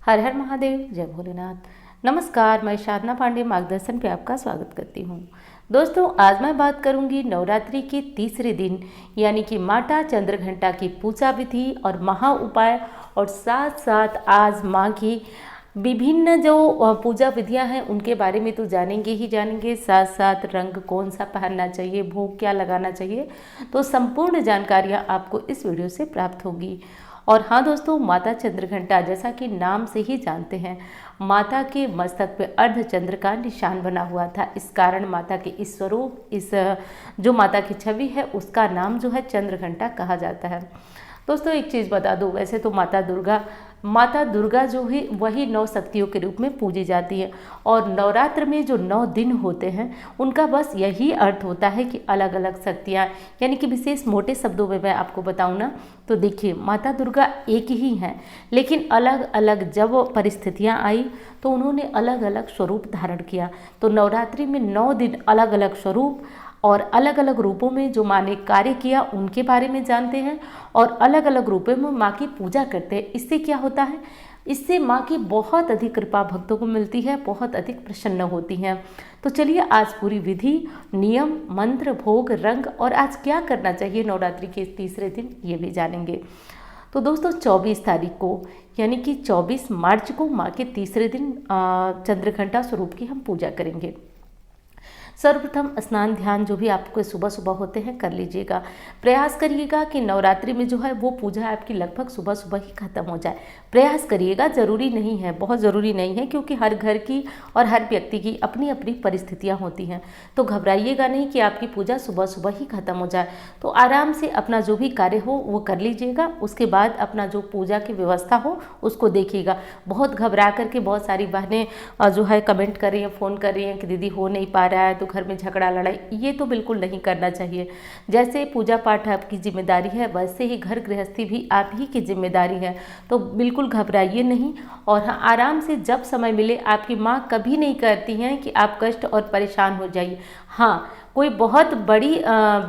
हर हर महादेव, जय भोलेनाथ। नमस्कार, मैं साधना पांडे मार्गदर्शन पे आपका स्वागत करती हूँ। दोस्तों, आज मैं बात करूँगी नवरात्रि के तीसरे दिन यानी कि माता चंद्रघंटा की पूजा विधि और महा उपाय, और साथ साथ आज माँ की विभिन्न जो पूजा विधियां हैं उनके बारे में तो जानेंगे ही जानेंगे। साथ साथ रंग कौन सा पहनना चाहिए, भोग क्या लगाना चाहिए, तो संपूर्ण जानकारियां आपको इस वीडियो से प्राप्त होगी। और हाँ दोस्तों, माता चंद्रघंटा जैसा कि नाम से ही जानते हैं, माता के मस्तक पे अर्धचंद्र का निशान बना हुआ था। इस कारण माता के इस स्वरूप, इस जो माता की छवि है उसका नाम जो है चंद्रघंटा कहा जाता है। दोस्तों, एक चीज़ बता दूं, वैसे तो माता दुर्गा जो है वही 9 शक्तियों के रूप में पूजी जाती है, और नवरात्र में जो 9 दिन होते हैं उनका बस यही अर्थ होता है कि अलग अलग शक्तियाँ, यानी कि विशेष मोटे शब्दों में मैं आपको बताऊं ना, तो देखिए माता दुर्गा एक ही हैं, लेकिन अलग अलग जब परिस्थितियाँ आई तो उन्होंने अलग अलग स्वरूप धारण किया। तो नवरात्रि में 9 दिन अलग अलग स्वरूप और अलग अलग रूपों में जो माँ ने कार्य किया उनके बारे में जानते हैं, और अलग अलग रूपों में माँ की पूजा करते हैं। इससे क्या होता है, इससे माँ की बहुत अधिक कृपा भक्तों को मिलती है, बहुत अधिक प्रसन्न होती हैं। तो चलिए आज पूरी विधि, नियम, मंत्र, भोग, रंग और आज क्या करना चाहिए नवरात्रि के तीसरे दिन, ये भी जानेंगे। तो दोस्तों, 24 तारीख को यानी कि 24 मार्च को माँ के तीसरे दिन चंद्रघंटा स्वरूप की हम पूजा करेंगे। सर्वप्रथम स्नान ध्यान जो भी आपको सुबह सुबह होते हैं कर लीजिएगा। प्रयास करिएगा कि नवरात्रि में जो है वो पूजा आपकी लगभग सुबह सुबह ही खत्म हो जाए। प्रयास करिएगा, ज़रूरी नहीं है, बहुत ज़रूरी नहीं है, क्योंकि हर घर की और हर व्यक्ति की अपनी अपनी परिस्थितियाँ होती हैं। तो घबराइएगा नहीं कि आपकी पूजा सुबह सुबह ही खत्म हो जाए। तो आराम से अपना जो भी कार्य हो वो कर लीजिएगा। उसके बाद अपना जो पूजा की व्यवस्था हो उसको देखिएगा। बहुत घबरा करके बहुत सारी बहनें जो है कमेंट कर रही हैं, फ़ोन कर रही हैं कि दीदी हो नहीं पा रहा है, घर में झगड़ा लड़ाई, ये तो बिल्कुल नहीं करना चाहिए। जैसे पूजा पाठ आपकी जिम्मेदारी है, वैसे ही घर गृहस्थी भी आप ही की जिम्मेदारी है। तो बिल्कुल घबराइए नहीं, और हाँ, आराम से जब समय मिले, आपकी माँ कभी नहीं करती हैं कि आप कष्ट और परेशान हो जाइए। हाँ, कोई बहुत बड़ी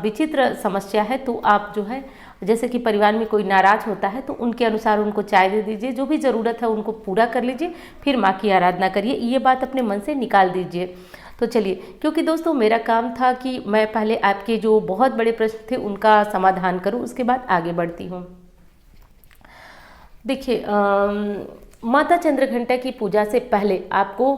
विचित्र समस्या है तो आप जो है, जैसे कि परिवार में कोई नाराज होता है तो उनके अनुसार उनको चाय दे दीजिए, जो भी ज़रूरत है उनको पूरा कर लीजिए, फिर माँ की आराधना करिए। ये बात अपने मन से निकाल दीजिए। तो चलिए, क्योंकि दोस्तों मेरा काम था कि मैं पहले आपके जो बहुत बड़े प्रश्न थे उनका समाधान करूं, उसके बाद आगे बढ़ती हूं। देखिए, माता चंद्रघंटा की पूजा से पहले आपको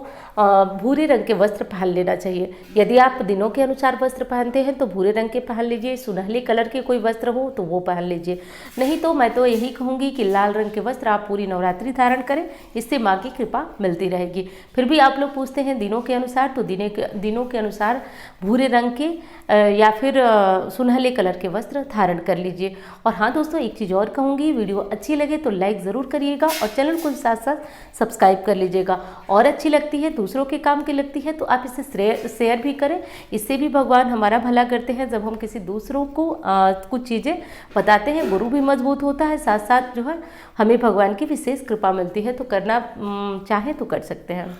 भूरे रंग के वस्त्र पहन लेना चाहिए। यदि आप दिनों के अनुसार वस्त्र पहनते हैं तो भूरे रंग के पहन लीजिए, सुनहले कलर के कोई वस्त्र हो तो वो पहन लीजिए। नहीं तो मैं तो यही कहूँगी कि लाल रंग के वस्त्र आप पूरी नवरात्रि धारण करें, इससे माँ की कृपा मिलती रहेगी। फिर भी आप लोग पूछते हैं दिनों के अनुसार, तो दिनों के अनुसार भूरे रंग के या फिर सुनहले कलर के वस्त्र धारण कर लीजिए। और हाँ दोस्तों, एक चीज़ और कहूँगी, वीडियो अच्छी लगे तो लाइक ज़रूर करिएगा और चैनल को साथ साथ सब्सक्राइब कर लीजिएगा। और अच्छी लगती है, दूसरों के काम की लगती है, तो आप इसे शेयर भी करें। इससे भी भगवान हमारा भला करते हैं। जब हम किसी दूसरों को कुछ चीज़ें बताते हैं, गुरु भी मजबूत होता है, साथ साथ जो है हमें भगवान की विशेष कृपा मिलती है। तो करना चाहें तो कर सकते हैं।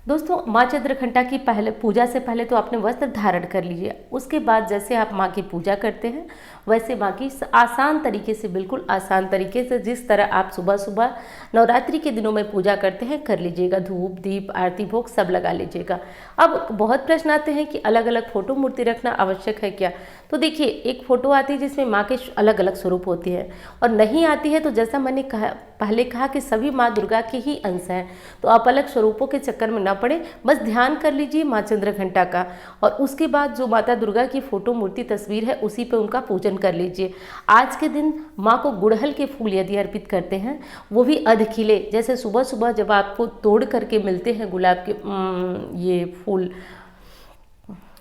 दोस्तों, माँ चंद्रघंटा की पूजा से पहले तो आपने वस्त्र धारण कर लीजिए। उसके बाद जैसे आप माँ की पूजा करते हैं वैसे माँ की आसान तरीके से, बिल्कुल आसान तरीके से, जिस तरह आप सुबह सुबह नवरात्रि के दिनों में पूजा करते हैं कर लीजिएगा। धूप, दीप, आरती, भोग सब लगा लीजिएगा। अब बहुत प्रश्न आते हैं कि अलग अलग फोटो मूर्ति रखना आवश्यक है क्या। तो देखिए, एक फ़ोटो आती है जिसमें माँ के अलग अलग स्वरूप होते हैं, और नहीं आती है तो जैसा मैंने पहले कहा कि सभी माँ दुर्गा के ही अंश हैं। तो आप अलग स्वरूपों के चक्कर में ना पड़े, बस ध्यान कर लीजिए माँ चंद्रघंटा का, और उसके बाद जो माता दुर्गा की फोटो मूर्ति तस्वीर है उसी पे उनका पूजन कर लीजिए। आज के दिन माँ को गुड़हल के फूल यदि अर्पित करते हैं, वो भी अध खिले, जैसे सुबह सुबह जब आपको तोड़ करके मिलते हैं गुलाब के ये फूल,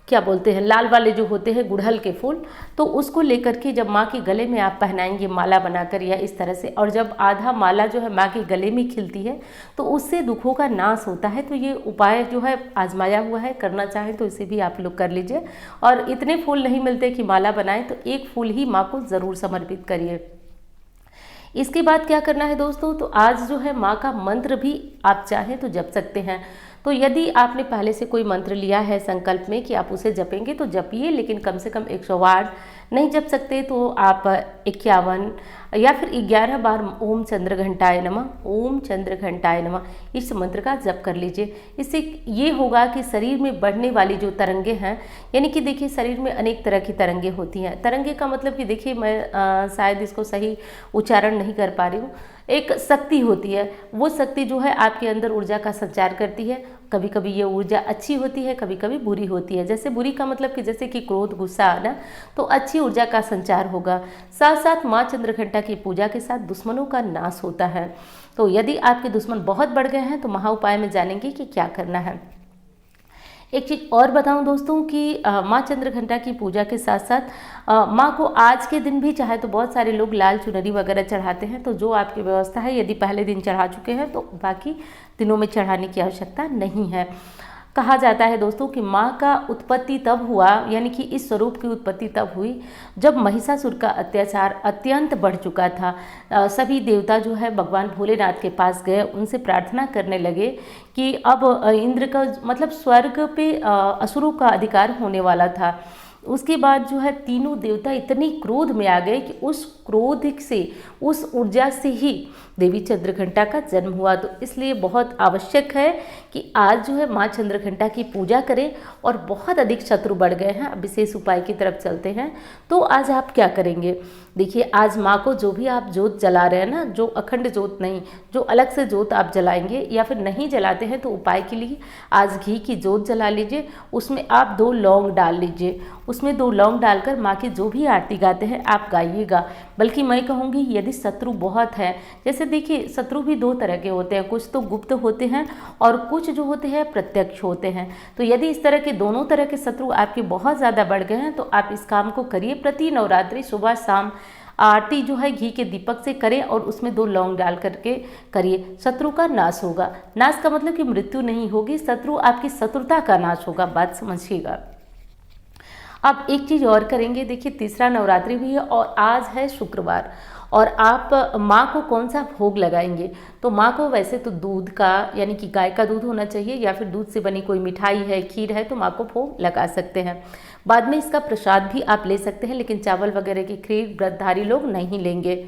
क्या बोलते हैं, लाल वाले जो होते हैं गुड़हल के फूल, तो उसको लेकर के जब माँ के गले में आप पहनाएंगे माला बनाकर या इस तरह से, और जब आधा माला जो है माँ के गले में खिलती है तो उससे दुखों का नाश होता है। तो ये उपाय जो है आजमाया हुआ है, करना चाहें तो इसे भी आप लोग कर लीजिए। और इतने फूल नहीं मिलते कि माला बनाएं, तो एक फूल ही माँ को ज़रूर समर्पित करिए। इसके बाद क्या करना है दोस्तों, तो आज जो है माँ का मंत्र भी आप चाहें तो जप सकते हैं। तो यदि आपने पहले से कोई मंत्र लिया है संकल्प में कि आप उसे जपेंगे तो जपिए, लेकिन कम से कम 108 नहीं जप सकते तो आप 51 या फिर 11 बार ओम चंद्र घंटाय नमः, ओम चंद्र घंटाय नमः इस मंत्र का जप कर लीजिए। इससे ये होगा कि शरीर में बढ़ने वाली जो तरंगे हैं, यानी कि देखिए शरीर में अनेक तरह की तरंगे होती हैं। तरंगे का मतलब कि देखिए मैं शायद इसको सही उच्चारण नहीं कर पा रही हूँ। एक शक्ति होती है, वो शक्ति जो है आपके अंदर ऊर्जा का संचार करती है। कभी कभी ये ऊर्जा अच्छी होती है, कभी कभी बुरी होती है। जैसे बुरी का मतलब कि जैसे कि क्रोध, गुस्सा आना, तो अच्छी ऊर्जा का संचार होगा। साथ साथ माँ चंद्रघंटा की पूजा के साथ दुश्मनों का नाश होता है। तो यदि आपके दुश्मन बहुत बढ़ गए हैं तो महा उपाय में जानेंगे कि क्या करना है। एक चीज़ और बताऊं दोस्तों कि माँ चंद्रघंटा की पूजा के साथ साथ माँ को आज के दिन भी चाहे तो बहुत सारे लोग लाल चुनरी वगैरह चढ़ाते हैं। तो जो आपकी व्यवस्था है, यदि पहले दिन चढ़ा चुके हैं तो बाकी दिनों में चढ़ाने की आवश्यकता नहीं है। कहा जाता है दोस्तों कि माँ का उत्पत्ति तब हुआ, यानी कि इस स्वरूप की उत्पत्ति तब हुई जब महिषासुर का अत्याचार अत्यंत बढ़ चुका था। सभी देवता जो है भगवान भोलेनाथ के पास गए, उनसे प्रार्थना करने लगे कि अब इंद्र का मतलब स्वर्ग पे असुरों का अधिकार होने वाला था। उसके बाद जो है तीनों देवता इतनी क्रोध में आ गए कि उस क्रोध से, उस ऊर्जा से ही देवी चंद्रघंटा का जन्म हुआ। तो इसलिए बहुत आवश्यक है कि आज जो है माँ चंद्रघंटा की पूजा करें। और बहुत अधिक शत्रु बढ़ गए हैं, अब विशेष उपाय की तरफ चलते हैं। तो आज आप क्या करेंगे, देखिए आज माँ को जो भी आप जोत जला रहे हैं ना, जो अखंड जोत नहीं, जो अलग से जोत आप जलाएंगे या फिर नहीं जलाते हैं तो उपाय के लिए आज घी की जोत जला लीजिए। उसमें आप 2 लौंग डाल लीजिए, उसमें 2 लौंग डालकर माँ की जो भी आरती गाते हैं आप गाइएगा। बल्कि मैं कहूँगी यदि शत्रु बहुत है, जैसे देखिए शत्रु भी 2 तरह के होते हैं, कुछ तो गुप्त होते हैं और कुछ जो होते हैं प्रत्यक्ष होते हैं। तो यदि इस तरह के दोनों तरह के शत्रु आपके बहुत ज़्यादा बढ़ गए हैं तो आप इस काम को करिए। प्रति नवरात्रि सुबह शाम आरती जो है घी के दीपक से करें और उसमें 2 लौंग डाल करके करिए। शत्रु का नाश होगा। नाश का मतलब कि मृत्यु नहीं होगी, शत्रु आपकी शत्रुता का नाश होगा, बात समझिएगा। अब एक चीज़ और करेंगे, देखिए तीसरा नवरात्रि भी है और आज है शुक्रवार, और आप माँ को कौन सा भोग लगाएंगे। तो माँ को वैसे तो दूध का, यानी कि गाय का दूध होना चाहिए, या फिर दूध से बनी कोई मिठाई है, खीर है, तो माँ को भोग लगा सकते हैं। बाद में इसका प्रसाद भी आप ले सकते हैं, लेकिन चावल वगैरह की खीर व्रतधारी लोग नहीं लेंगे,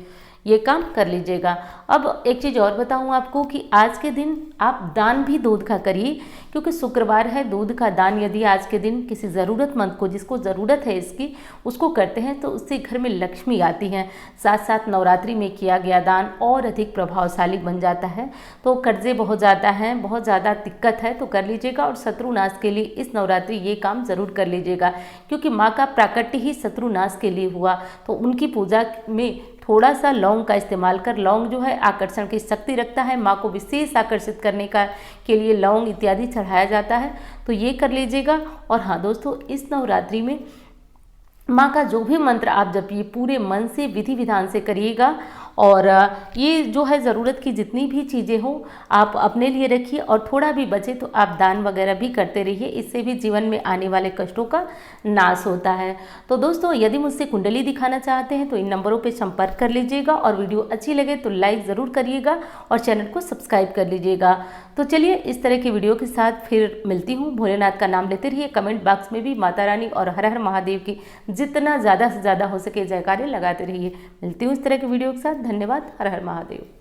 ये काम कर लीजिएगा। अब एक चीज़ और बताऊं आपको कि आज के दिन आप दान भी दूध का करिए, क्योंकि शुक्रवार है। दूध का दान यदि आज के दिन किसी ज़रूरतमंद को, जिसको ज़रूरत है इसकी, उसको करते हैं तो उससे घर में लक्ष्मी आती हैं। साथ साथ नवरात्रि में किया गया दान और अधिक प्रभावशाली बन जाता है। तो कर्जे बहुत ज़्यादा हैं, बहुत ज़्यादा दिक्कत है, तो कर लीजिएगा। और शत्रुनाश के लिए इस नवरात्रि ये काम ज़रूर कर लीजिएगा, क्योंकि माँ का प्राकट्य ही शत्रुनाश के लिए हुआ। तो उनकी पूजा में थोड़ा सा लौंग का इस्तेमाल कर, लौंग जो है आकर्षण की शक्ति रखता है, माँ को विशेष आकर्षित करने का के लिए लौंग इत्यादि चढ़ाया जाता है, तो ये कर लीजिएगा। और हाँ दोस्तों, इस नवरात्रि में माँ का जो भी मंत्र आप जपिए पूरे मन से, विधि विधान से करिएगा। और ये जो है ज़रूरत की जितनी भी चीज़ें हों आप अपने लिए रखिए, और थोड़ा भी बचे तो आप दान वगैरह भी करते रहिए। इससे भी जीवन में आने वाले कष्टों का नाश होता है। तो दोस्तों, यदि मुझसे कुंडली दिखाना चाहते हैं तो इन नंबरों पे संपर्क कर लीजिएगा, और वीडियो अच्छी लगे तो लाइक ज़रूर करिएगा और चैनल को सब्सक्राइब कर लीजिएगा। तो चलिए इस तरह की वीडियो के साथ फिर मिलती हूँ। भोलेनाथ का नाम लेते रहिए, कमेंट बॉक्स में भी माता रानी और हर हर महादेव की जितना ज़्यादा से ज़्यादा हो सके जयकारे लगाते रहिए। मिलती हूँ इस तरह की वीडियो के साथ। धन्यवाद। हर हर महादेव।